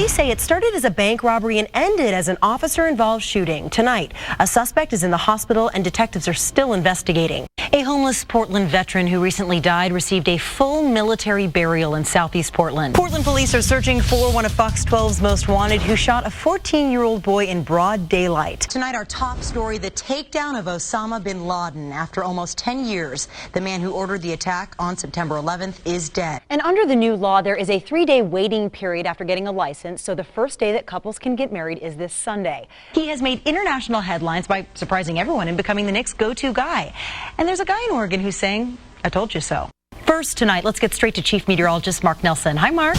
Police say it started as a bank robbery and ended as an officer-involved shooting. Tonight, a suspect is in the hospital and detectives are still investigating. A homeless Portland veteran who recently died received a full military burial in southeast Portland. Portland police are searching for one of Fox 12's most wanted who shot a 14-year-old boy in broad daylight. Tonight, our top story, the takedown of Osama bin Laden. After almost 10 years, the man who ordered the attack on September 11th is dead. And under the new law, there is a 3-day waiting period after getting a license, so the first day that couples can get married is this Sunday. He has made international headlines by surprising everyone and becoming the next go-to guy. And there's a guy in Oregon who's saying, "I told you so." First tonight, let's get straight to Chief Meteorologist Mark Nelson. Hi, Mark.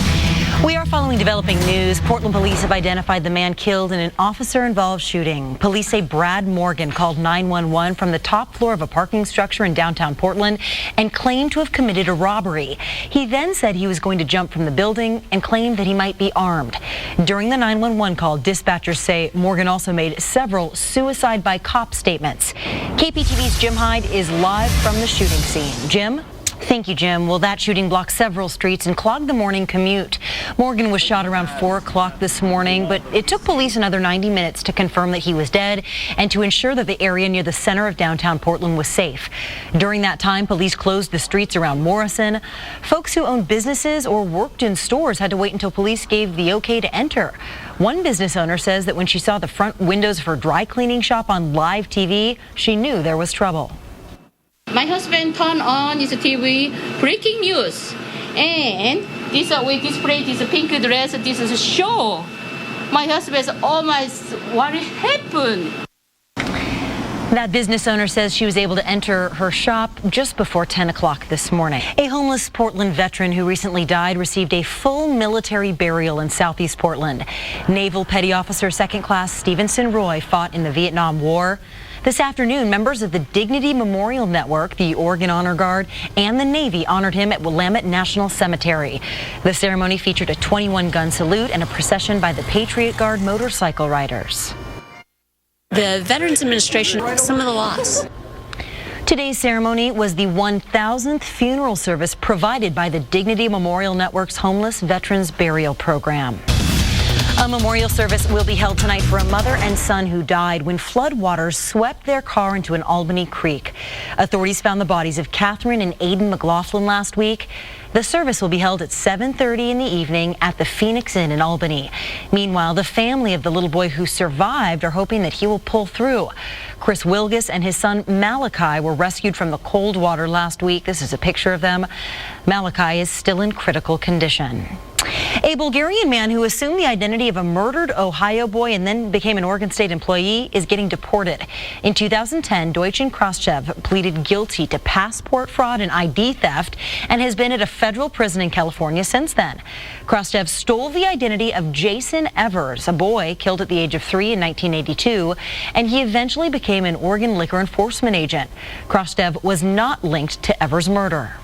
We are following developing news. Portland police have identified the man killed in an officer-involved shooting. Police say Brad Morgan called 911 from the top floor of a parking structure in downtown Portland and claimed to have committed a robbery. He then said he was going to jump from the building and claimed that he might be armed. During the 911 call, dispatchers say Morgan also made several suicide by cop statements. KPTV's Jim Hyde is live from the shooting scene. Jim? Thank you, Jim. Well, that shooting blocked several streets and clogged the morning commute. Morgan was shot around 4 o'clock this morning, but it took police another 90 minutes to confirm that he was dead and to ensure that the area near the center of downtown Portland was safe. During that time, police closed the streets around Morrison. Folks who owned businesses or worked in stores had to wait until police gave the okay to enter. One business owner says that when she saw the front windows of her dry cleaning shop on live TV, she knew there was trouble. My husband turned on his TV, breaking news, and this we displayed this pink dress. This is a show. My husband said, "Oh my, what happened?" That business owner says she was able to enter her shop just before 10 o'clock this morning. A homeless Portland veteran who recently died received a full military burial in southeast Portland. Naval Petty Officer 2nd Class Stevenson Roy fought in the Vietnam War. This afternoon, members of the Dignity Memorial Network, the Oregon Honor Guard, and the Navy honored him at Willamette National Cemetery. The ceremony featured a 21-gun salute and a procession by the Patriot Guard motorcycle riders. The Veterans Administration, some of the loss. Today's ceremony was the 1,000th funeral service provided by the Dignity Memorial Network's Homeless Veterans Burial Program. A memorial service will be held tonight for a mother and son who died when floodwaters swept their car into an Albany creek. Authorities found the bodies of Catherine and Aiden McLaughlin last week. The service will be held at 7:30 in the evening at the Phoenix Inn in Albany. Meanwhile, the family of the little boy who survived are hoping that he will pull through. Chris Wilgus and his son Malachi were rescued from the cold water last week. This is a picture of them. Malachi is still in critical condition. A Bulgarian man who assumed the identity of a murdered Ohio boy and then became an Oregon State employee is getting deported. In 2010, Deutschen Kraschev pleaded guilty to passport fraud and ID theft and has been at a federal prison in California since then. Kraschev stole the identity of Jason Evers, a boy killed at the age of 3 in 1982, and he eventually became an Oregon liquor enforcement agent. Kraschev was not linked to Evers' murder.